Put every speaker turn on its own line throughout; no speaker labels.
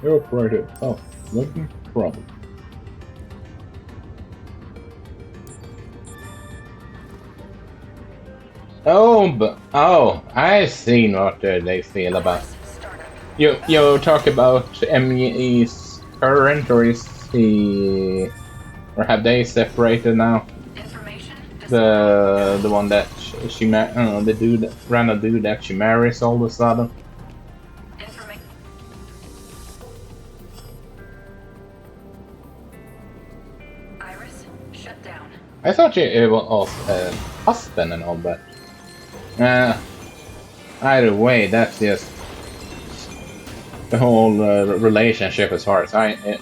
You operated. Oh, looking trouble. I seen what they feel about. You talk about ME's current, or is he, or have they separated now? The one that the dude, random dude that she marries all of a sudden. I thought it was husband and all that. Either way, that's just the whole relationship as far as I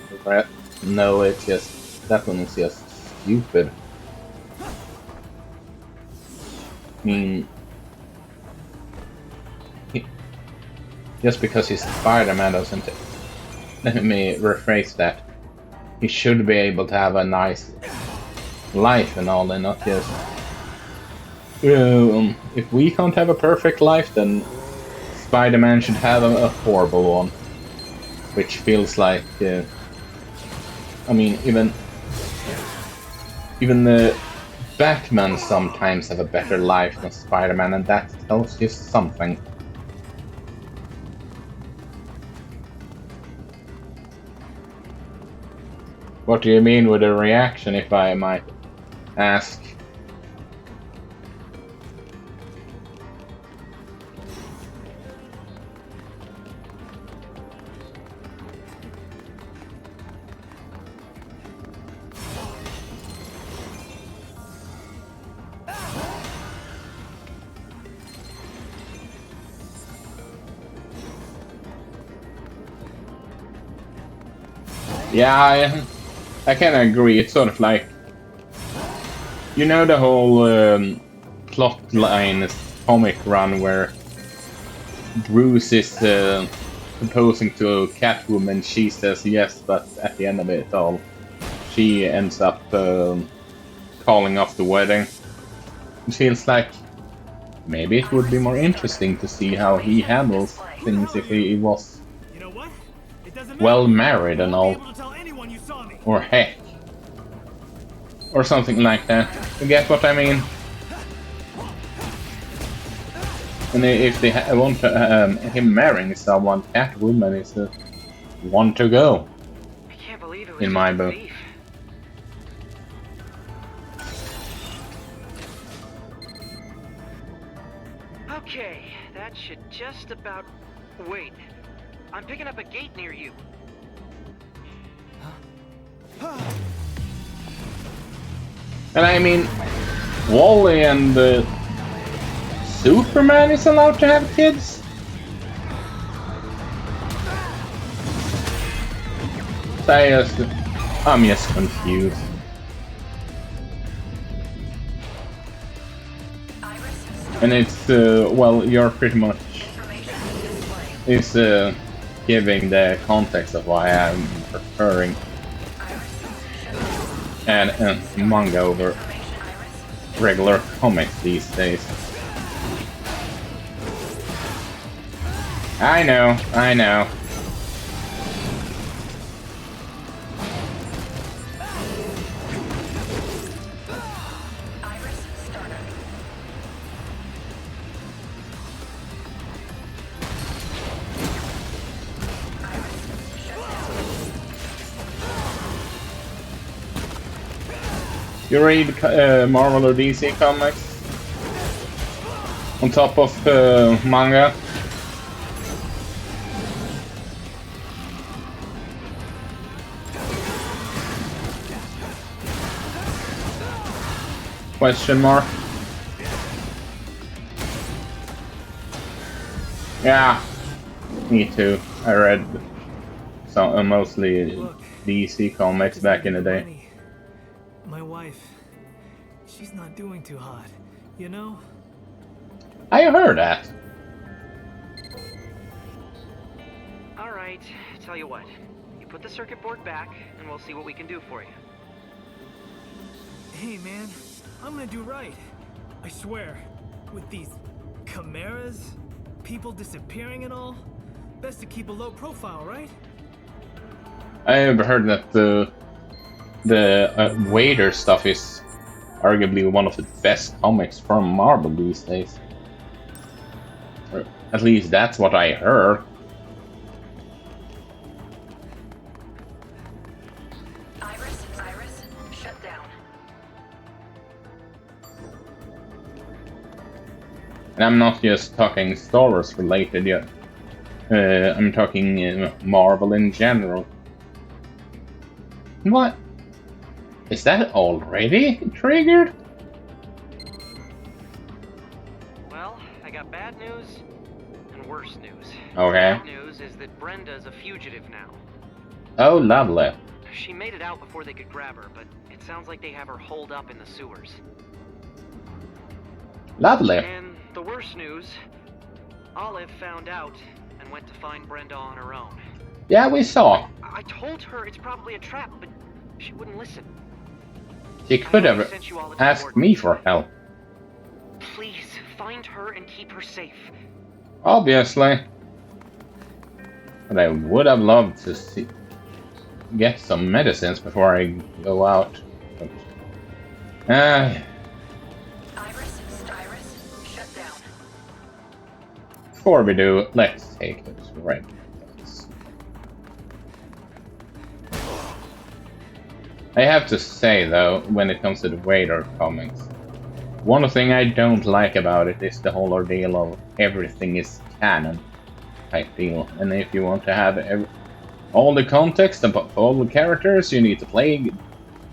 know. It's just that one is just stupid. I mean, just because he's Spider-Man doesn't. Let me rephrase that. He should be able to have a nice life and all, and not just. If we can't have a perfect life, then Spider-Man should have a horrible one. Which feels like, I mean, even the Batman sometimes have a better life than Spider-Man, and that tells you something. What do you mean with a reaction, if I might ask? Yeah, I can agree. It's sort of like, you know, the whole plot line comic run where Bruce is proposing to Catwoman. She says yes, but at the end of it all, she ends up calling off the wedding. It feels like maybe it would be more interesting to see how he handles things if he was well married and all. Or heck. Or something like that. You get what I mean? And if they want him marrying someone, Catwoman is the one to go. In my book.
Okay, that should just about... Wait, I'm picking up a gate near you.
And I mean, Wally and Superman is allowed to have kids? I'm just confused. And it's, well, you're pretty much... It's giving the context of why I'm preferring and manga over regular comics these days. I know. You read Marvel or DC comics on top of manga? Question mark. Yeah, me too. I read some, mostly DC comics back in the day.
My wife, she's not doing too hot, you know?
I heard that.
Alright, tell you what. You put the circuit board back, and we'll see what we can do for you.
Hey man, I'm gonna do right. I swear. With these chimeras, people disappearing and all, best to keep a low profile, right?
I've heard that the Vader stuff is arguably one of the best comics from Marvel these days. Or at least that's what I heard.
Iris, shut down.
And I'm not just talking Star Wars related yet. I'm talking Marvel in general. What? Is that already triggered?
Well, I got bad news and worse news.
Okay.
Bad news is that Brenda's a fugitive now.
Oh, lovely.
She made it out before they could grab her, but it sounds like they have her holed up in the sewers.
Lovely.
And the worst news, Olive found out and went to find Brenda on her own.
Yeah, we saw.
I told her it's probably a trap, but she wouldn't listen.
She could have asked me for help.
Please, find her and keep her safe.
Obviously. But I would have loved to get some medicines before I go out. But,
Iris, shut down.
before we do, let's take this red. I have to say though, when it comes to the Vader comics, one thing I don't like about it is the whole ordeal of everything is canon type deal. And if you want to have all the context about all the characters, you need to play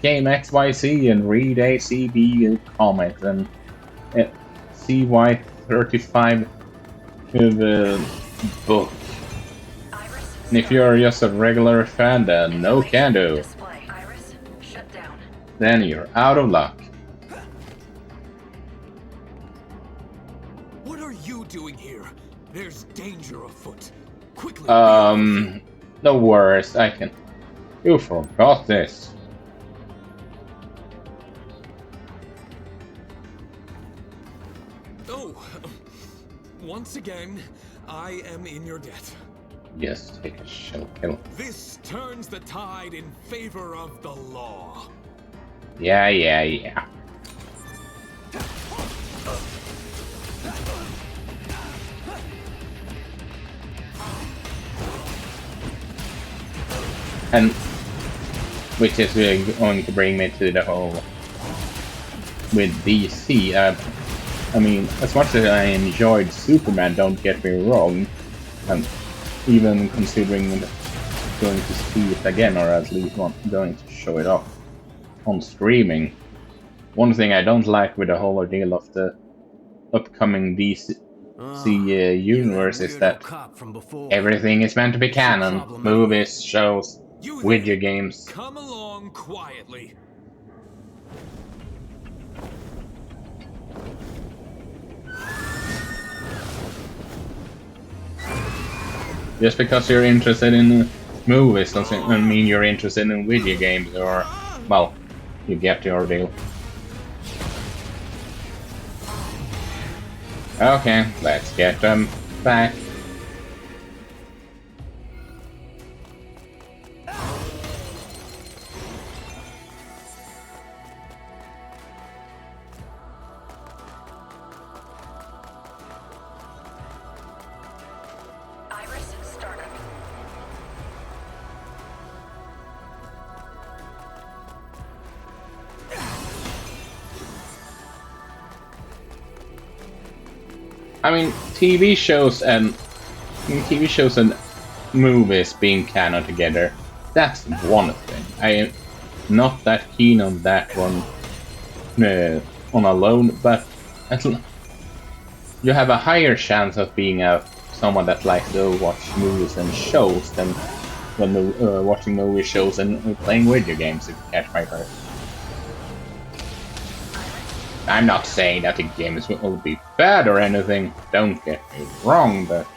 game XYZ and read ACB comics and CY35 book. And if you're just a regular fan, then no can do. Then you're out of luck.
What are you doing here? There's danger afoot. Quickly.
No worries, I can. You forgot this.
Oh, once again, I am in your debt.
Just take a shell kill.
This turns the tide in favor of the law.
Yeah. And which is really going to bring me to the whole with DC. I mean, as much as I enjoyed Superman, don't get me wrong, even considering going to see it again, or at least going to show it off on streaming. One thing I don't like with the whole ordeal of the upcoming DC universe is that everything is meant to be canon. Movies, shows, video games.
Come along quietly.
Just because you're interested in movies doesn't mean you're interested in video games, or, well, you get the ordeal. Okay, let's get them back.
Iris, startup.
I mean, TV shows and movies being canon together, that's one thing. I am not that keen on that one on alone, but you have a higher chance of being someone that likes to watch movies and shows than when watching movie shows and playing video games, if you catch my drift. I'm not saying that the games will be bad or anything, don't get me wrong, but...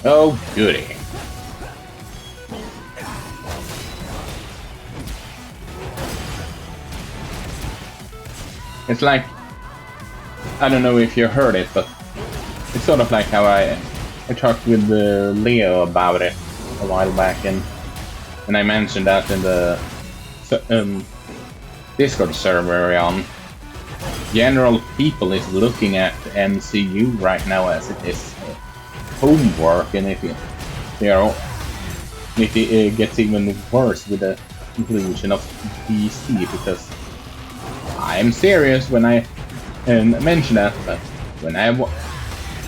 Oh, goody. It's like, I don't know if you heard it, but it's sort of like how I talked with Leo about it a while back, and I mentioned that in the Discord server we're on. General people is looking at MCU right now as it is homework, and if it gets even worse with the inclusion of DC, because I'm serious when I mention that. But when I've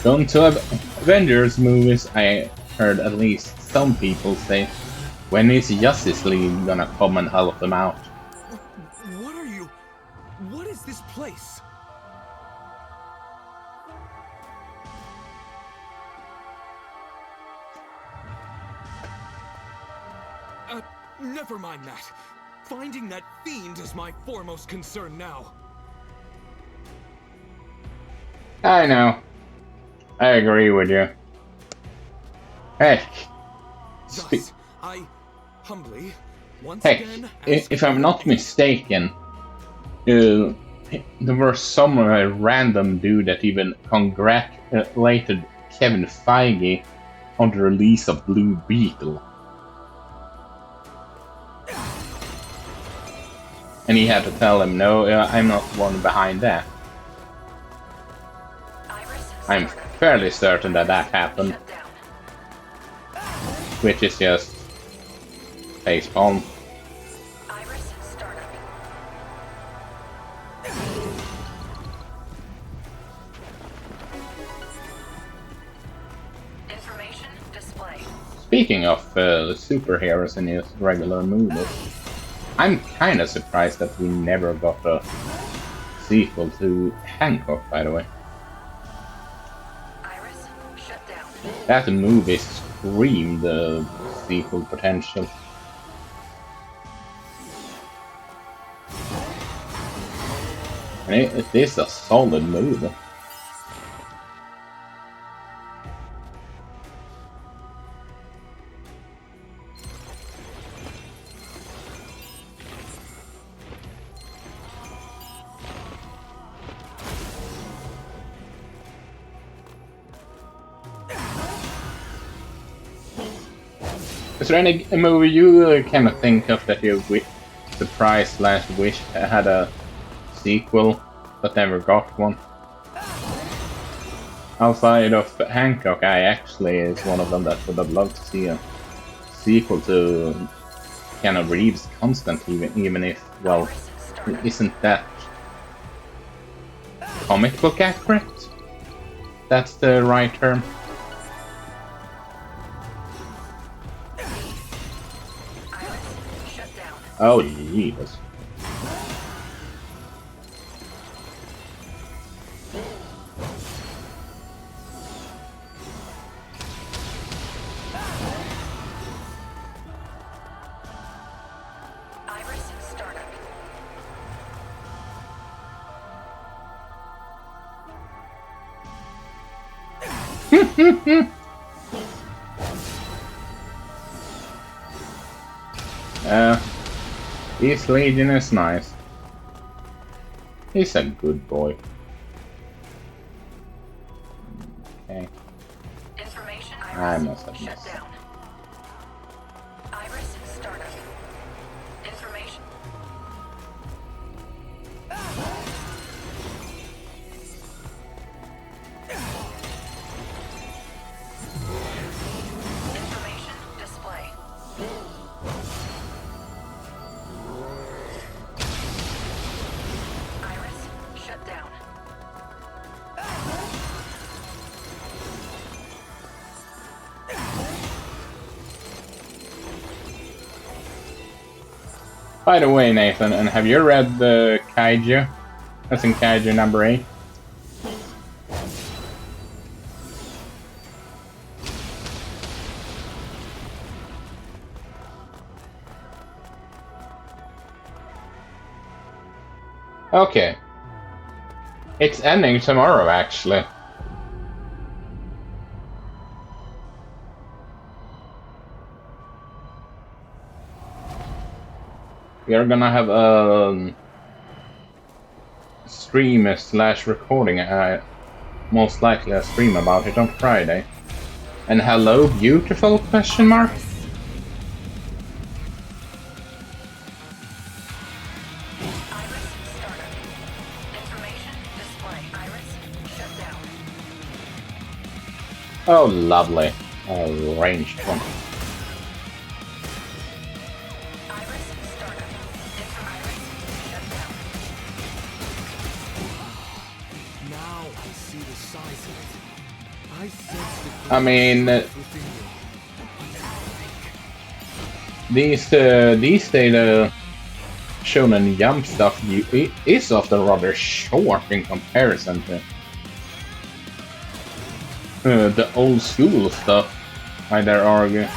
gone to Avengers movies, I heard at least some people say, "When is Justice League gonna come and help them out?"
What are you? What is this place? Never mind that. Finding that fiend is my foremost concern now.
I know. I agree with you. Heck.
Thus, I humbly, once
Heck,
again,
if I'm not mistaken, there was some random dude that even congratulated Kevin Feige on the release of Blue Beetle. And he had to tell him, no, I'm not one behind that. I'm fairly certain that happened. Which is just facepalm.
Information display.
Speaking of superheroes in his regular movies, I'm kinda surprised that we never got a sequel to Hancock, by the way.
Iris, shut down.
That movie screamed the sequel potential. And it is a solid movie. Is there any movie you kind of think of that you surprised / wish had a sequel but never got one? Outside of Hancock, I actually is one of them that would have loved to see a sequel to Keanu Reeves' Constantine, even if, well, isn't that comic book accurate? That's the right term. Oh, Jesus.
Iris startup.
This Legion is nice. He's a good boy. Okay.
Information.
I must have
shut
missed.
down. Iris startup. Information. Information display. Iris shut down.
By the way, Nathan, and have you read the Kaiju? That's in Kaiju number 8. Okay. It's ending tomorrow, actually. We are gonna have a stream / recording, most likely a stream about it on Friday. And hello, beautiful, question mark?
Iris, startup. Information, display. Iris, shut down.
Oh, lovely. A ranged one.
Iris, startup. Iris, shut down.
Now I see the size of it. I sense the
I mean,
within
these data shonen jump stuff is often rather short in comparison to the old school stuff, I dare argue.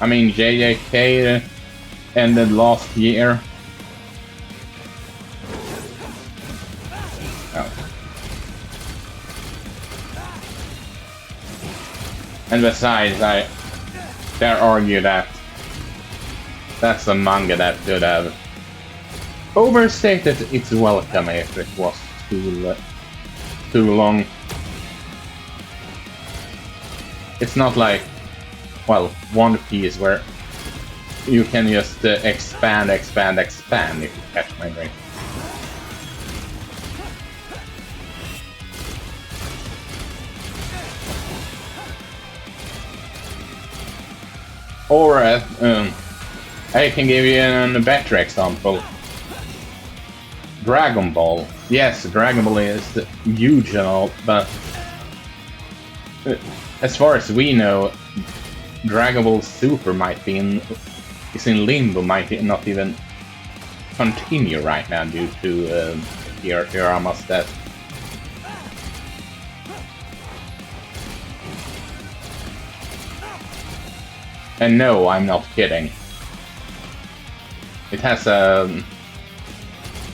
I mean, JJK ended last year. Oh. And besides, I dare argue that that's a manga that could have overstated its welcome if it was too long. It's not like, well, One Piece where you can just expand if you catch my drift. Or I can give you a better example. Dragon Ball. Yes, Dragon Ball is huge and all, but as far as we know, Dragon Ball Super is in limbo, might not even continue right now due to Hirama's death. And no, I'm not kidding. It has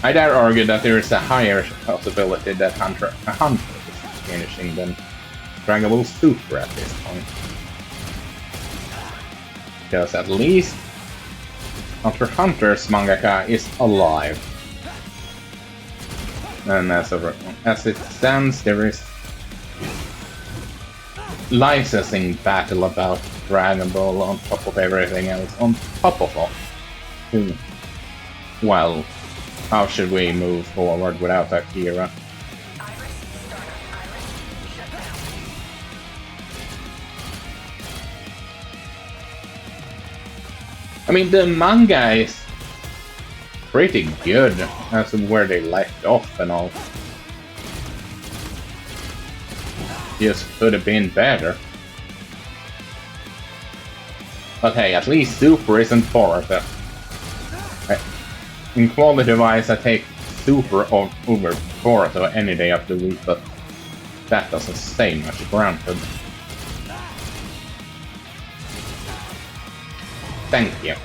I dare argue that there is a higher possibility that Hunter is finishing than Dragon Ball Super at this point. Because at least Hunter x Hunter's mangaka is alive. And as it stands, there is licensing battle about Dragon Ball on top of everything else, on top of all. Well, how should we move forward without Akira?
Iris, startup. Iris, shut down.
I mean, the manga is pretty good as to where they left off and all. Just could have been better. But hey, at least Super isn't Boruto. In quality-wise, I take Super over Boruto any day of the week, but that doesn't say much, granted. Thank you.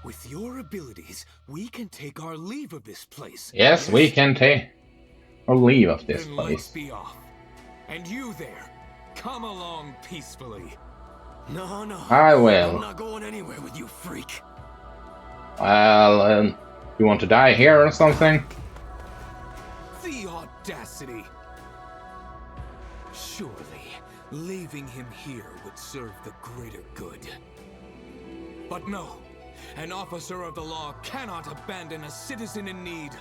With your abilities, we can take our leave of this place.
Yes, we can take a leave of this
Then
place.
let's be off. And you there, come along peacefully.
No, no.
I will.
I'm not going anywhere with you, freak.
Well, you want to die here or something?
The audacity! Surely, leaving him here would serve the greater good. But no, an officer of the law cannot abandon a citizen in need,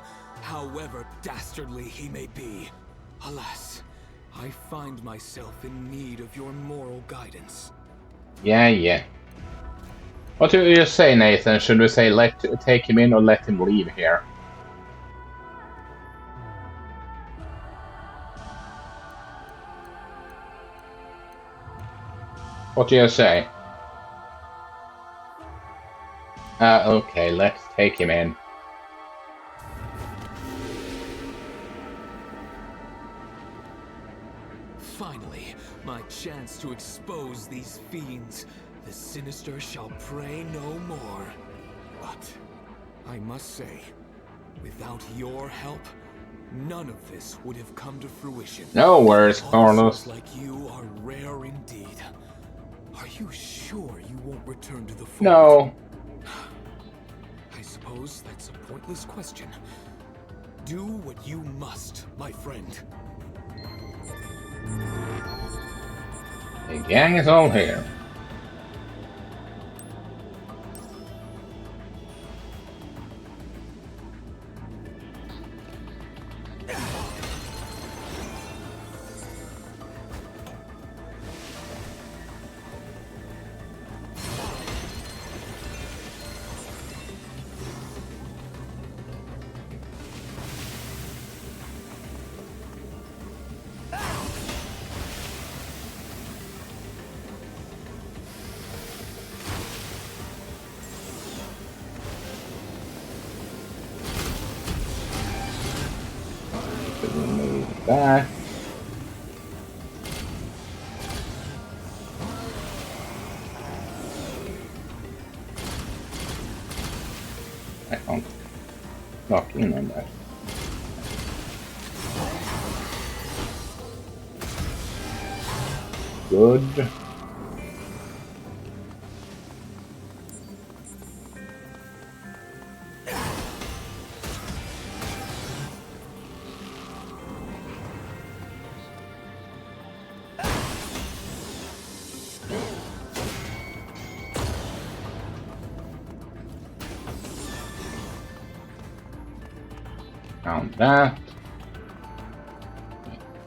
however dastardly he may be. Alas, I find myself in need of your moral guidance.
Yeah. What do you say, Nathan? Should we say take him in or let him leave here? What do you say? Okay, let's take him in.
Finally, my chance to expose these fiends. the sinister shall prey no more. But I must say, without your help, none of this would have come to fruition.
No worries, Carlos.
Officers like you are rare indeed. Are you sure you won't return to the fort?
No.
I suppose that's a pointless question. Do what you must, my friend.
The gang is all here. Move back. I can't lock in on that. Good. Found that.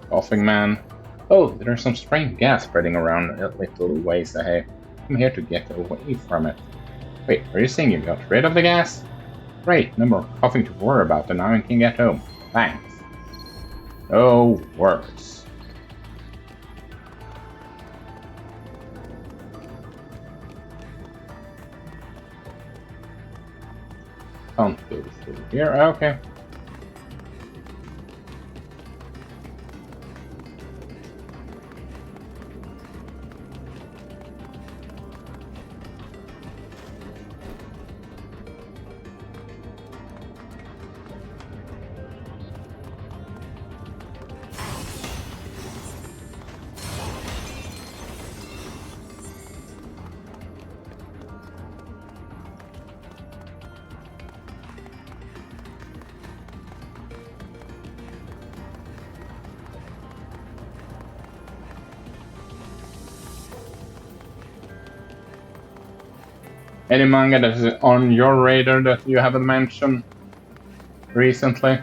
Coughing man. Oh, there's some strange gas spreading around a little ways ahead. I'm here to get away from it. Wait, are you saying you got rid of the gas? Great, no more coughing to worry about, and now I can get home. Thanks. No worries. Can't go through here. Okay. Any manga that is on your radar that you haven't mentioned recently?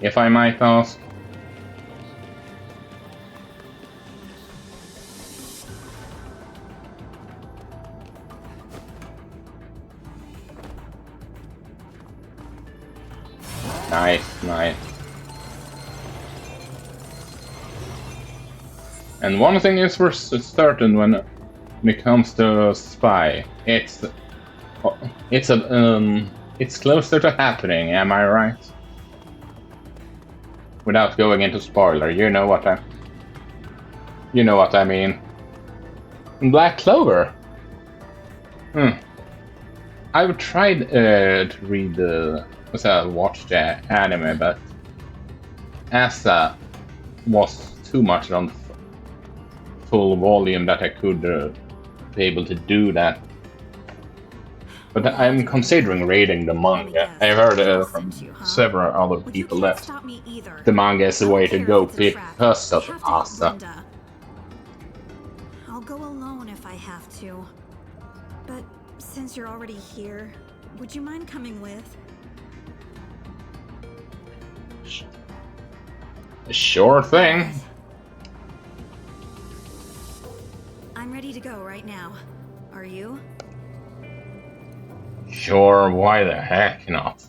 If I might ask. Nice, nice. And one thing is for certain when it comes to Spy, it's closer to happening. Am I right? Without going into spoiler, you know what I mean. Black Clover. I've tried to read watch the anime, but Asa was too much on full volume that I could be able to do that. But I'm considering reading the manga. I've heard from several other people that the manga is the way to go because of Asa.
I'll go alone if I have to. But since you're already here, would you mind coming with?
Sure thing.
I'm ready to go right now. Are you?
Sure, why the heck not?